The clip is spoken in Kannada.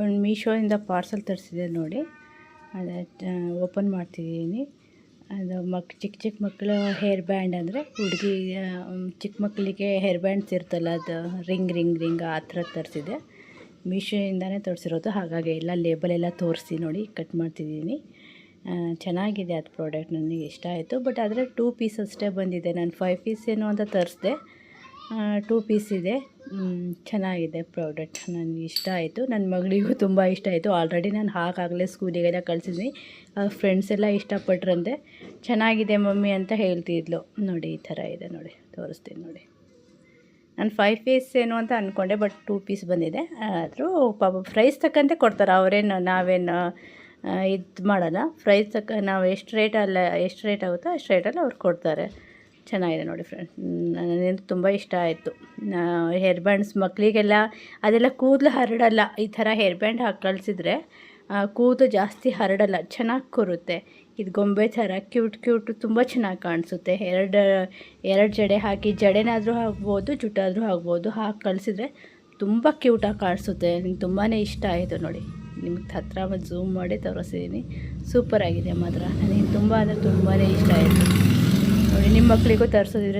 ಒಂದು ಮೀಶೋಯಿಂದ ಪಾರ್ಸಲ್ ತರಿಸಿದೆ ನೋಡಿ. ಅದು ಓಪನ್ ಮಾಡ್ತಿದ್ದೀನಿ. ಅದು ಚಿಕ್ಕ ಚಿಕ್ಕ ಮಕ್ಕಳ ಹೇರ್ ಬ್ಯಾಂಡ್, ಅಂದರೆ ಹುಡುಗಿ ಚಿಕ್ಕ ಮಕ್ಕಳಿಗೆ ಹೇರ್ ಬ್ಯಾಂಡ್ಸ್ ಇರ್ತಲ್ಲ, ಅದು ರಿಂಗ್ ಆ ಥರ ತರಿಸಿದೆ. ಮೀಶೋಯಿಂದನೇ ತರಿಸಿರೋದು, ಹಾಗಾಗಿ ಎಲ್ಲ ಲೇಬಲೆಲ್ಲ ತೋರಿಸಿ ನೋಡಿ ಕಟ್ ಮಾಡ್ತಿದ್ದೀನಿ. ಚೆನ್ನಾಗಿದೆ ಅದು ಪ್ರಾಡಕ್ಟ್, ನನಗೆ ಇಷ್ಟ ಆಯಿತು. ಬಟ್ ಆದರೆ 2 ಪೀಸ್ ಅಷ್ಟೇ ಬಂದಿದೆ. ನಾನು 5 ಪೀಸ್ ಏನೋ ಅಂತ ತರಿಸಿದೆ, 2 ಪೀಸ್ ಇದೆ. ಚೆನ್ನಾಗಿದೆ ಪ್ರಾಡಕ್ಟ್, ನನಗೆ ಇಷ್ಟ ಆಯಿತು. ನನ್ನ ಮಗಳಿಗೂ ತುಂಬ ಇಷ್ಟ ಆಯಿತು. ಆಲ್ರೆಡಿ ನಾನು ಹಾಗಾಗಲೇ ಸ್ಕೂಲಿಗೆಲ್ಲ ಕಳಿಸಿದ್ವಿ. ಫ್ರೆಂಡ್ಸ್ ಎಲ್ಲ ಇಷ್ಟಪಟ್ರಂತೆ. ಚೆನ್ನಾಗಿದೆ ಮಮ್ಮಿ ಅಂತ ಹೇಳ್ತಿದ್ಲು. ನೋಡಿ ಈ ಥರ ಇದೆ ನೋಡಿ, ತೋರಿಸ್ತೀನಿ ನೋಡಿ. ನಾನು 5 ಪೀಸ್ ಏನು ಅಂತ ಅಂದ್ಕೊಂಡೆ, ಬಟ್ 2 ಪೀಸ್ ಬಂದಿದೆ. ಆದರೂ ಪಾಪ ಪ್ರೈಸ್ ತಕ್ಕಂತೆ ಕೊಡ್ತಾರೆ, ನಾವೇನು ಇದು ಮಾಡೋಲ್ಲ. ಪ್ರೈಸ್ ನಾವು ಎಷ್ಟು ರೇಟ್ ಆಗುತ್ತೋ ಅಷ್ಟು ರೇಟಲ್ಲಿ ಅವ್ರು ಕೊಡ್ತಾರೆ. ಚೆನ್ನಾಗಿದೆ ನೋಡಿ ಫ್ರೆಂಡ್, ನನಗೆ ತುಂಬ ಇಷ್ಟ ಆಯಿತು. ಹೇರ್ ಬ್ಯಾಂಡ್ಸ್ ಮಕ್ಕಳಿಗೆಲ್ಲ ಅದೆಲ್ಲ ಕೂದಲು ಹರಡಲ್ಲ. ಈ ಥರ ಹೇರ್ ಬ್ಯಾಂಡ್ ಹಾಕಿ ಕಳಿಸಿದ್ರೆ ಕೂದಲು ಜಾಸ್ತಿ ಹರಡಲ್ಲ, ಚೆನ್ನಾಗಿ ಕೂರುತ್ತೆ. ಇದು ಗೊಂಬೆ ಥರ ಕ್ಯೂಟ್ ತುಂಬ ಚೆನ್ನಾಗಿ ಕಾಣಿಸುತ್ತೆ. ಎರಡು ಜಡೆ ಹಾಕಿ, ಜಡೆನಾದರೂ ಹಾಕ್ಬೋದು, ಜುಟ್ಟಾದರೂ ಹಾಕ್ಬೋದು. ಹಾಕಿ ಕಳಿಸಿದ್ರೆ ತುಂಬ ಕ್ಯೂಟಾಗಿ ಕಾಣಿಸುತ್ತೆ. ನನಗೆ ತುಂಬಾ ಇಷ್ಟ ಆಯಿತು ನೋಡಿ. ನಿಮ್ಗೆ ಹತ್ರ ಝೂಮ್ ಮಾಡಿ ತೋರಿಸಿದ್ದೀನಿ. ಸೂಪರಾಗಿದೆ ಮಾತ್ರ. ನನಗೆ ತುಂಬ ಅಂದರೆ ತುಂಬಾ ಇಷ್ಟ ಆಯಿತು ನೋಡಿ. ನಿಮ್ಮ ಮಕ್ಕಳಿಗೂ ತರಿಸೋದಿದ್ರೆ